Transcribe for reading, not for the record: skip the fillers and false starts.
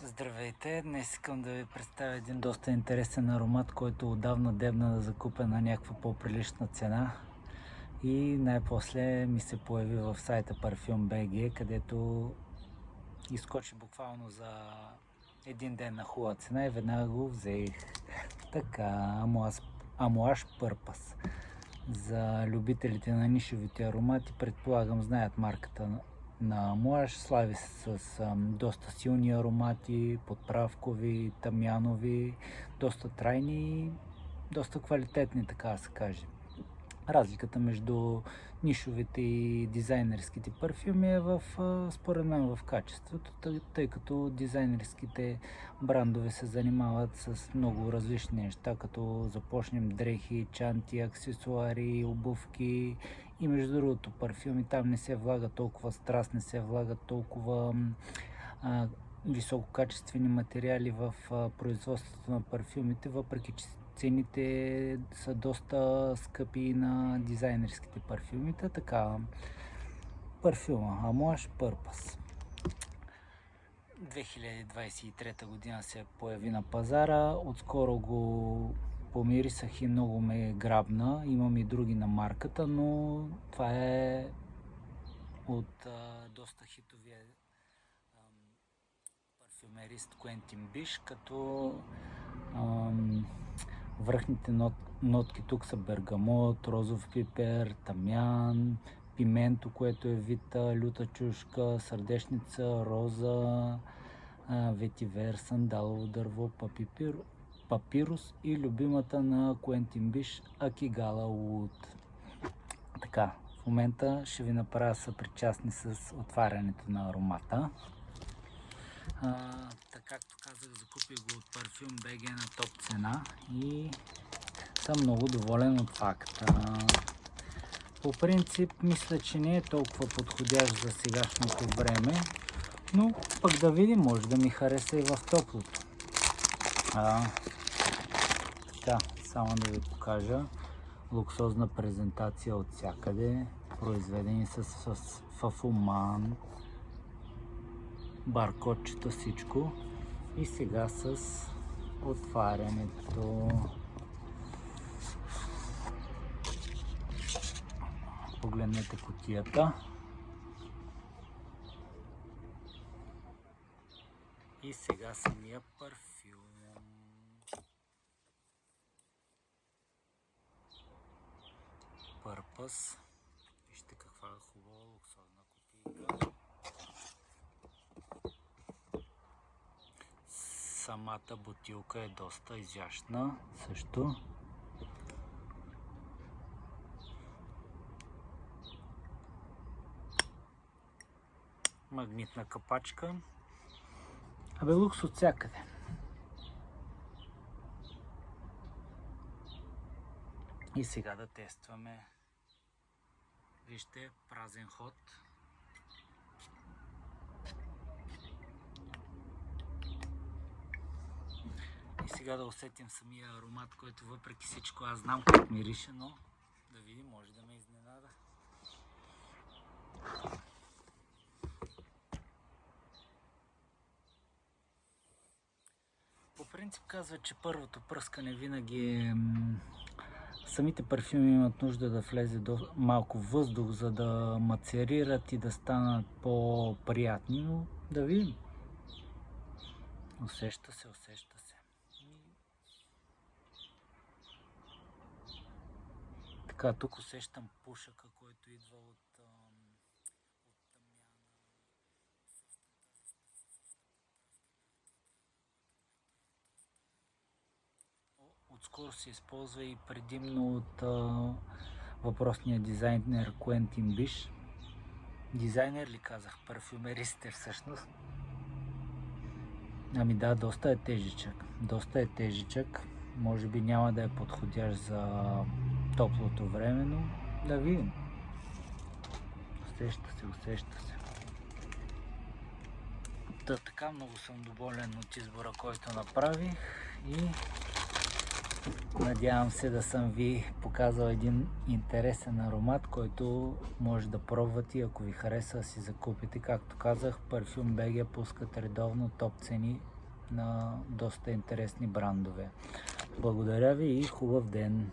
Здравейте! Днес искам да ви представя един доста интересен аромат, който отдавна дебна да закупя на някаква по-прилична цена. И най-после ми се появи в сайта Parfum.bg, където изскочи буквално за един ден на хубава цена и веднага го взех. Така, Amouage Purpose. За любителите на нишевите аромати, предполагам, знаят марката на Amouage. Слави се с доста силни аромати, подправкови, тамянови, доста трайни и доста квалитетни, така да се каже. Разликата между нишовите и дизайнерските парфюми е според мен в качеството, тъй като дизайнерските брандове се занимават с много различни неща, като започнем дрехи, чанти, аксесуари, обувки и между другото парфюми там не се влага толкова страст, не се влага толкова висококачествени материали в производството на парфюмите, въпреки че цените са доста скъпи на дизайнерските парфюмите. Така, парфюма Amouage Purpose 2023 година се появи на пазара. Отскоро го помирисах и много ме грабна. Имам и други на марката, но това е от доста хитовия парфюмерист Quentin Bisch, като връхните нотки тук са бергамот, розов пипер, тамян, пименто, което е вид люта чушка, сърдечница, роза, ветивер, сандалово дърво, папирус и любимата на Quentin Bisch Акигала Wood. Така, в момента ще ви направя съпричастни с отварянето на аромата. Както казах, закупих го от Parfum.bg на топ цена и съм много доволен от факта. По принцип мисля, че не е толкова подходящ за сегашното време, но пък да видим, може да ми хареса и в топлото. Така, само да ви покажа луксозна презентация от всякъде, произведени с фафуман, баркодчета, всичко. И сега с отварянето. Погледнете кутията. И сега самия парфюм. Purpose. Вижте каква хубава луксозна кутийка. Самата бутилка е доста изящна също. Магнитна капачка. Лукс от всякъде. И сега да тестваме. Вижте, празен ход. И сега да усетим самия аромат, който въпреки всичко аз знам как мирише, но да видим, може да ме изненада. По принцип казва, че първото пръскане винаги е... Самите парфюми имат нужда да влезе малко въздух, за да мацерират и да станат по-приятни, но да видим. Усеща се. Така, тук усещам пушъка, който идва от тамяна. Отскоро се използва и предимно от въпросния дизайнер Quentin Bisch. Дизайнер ли казах? Парфюмерист е всъщност. Ами да, доста е тежичък. Може би няма да е подходящ за топлото време, но да видим. Усеща се. Така много съм доволен от избора, който направих и Надявам се да съм ви показал един интересен аромат, който може да пробвате и ако ви хареса да си закупите. Както казах, Парфюм БГ пускат редовно топ цени на доста интересни брандове. Благодаря ви и хубав ден!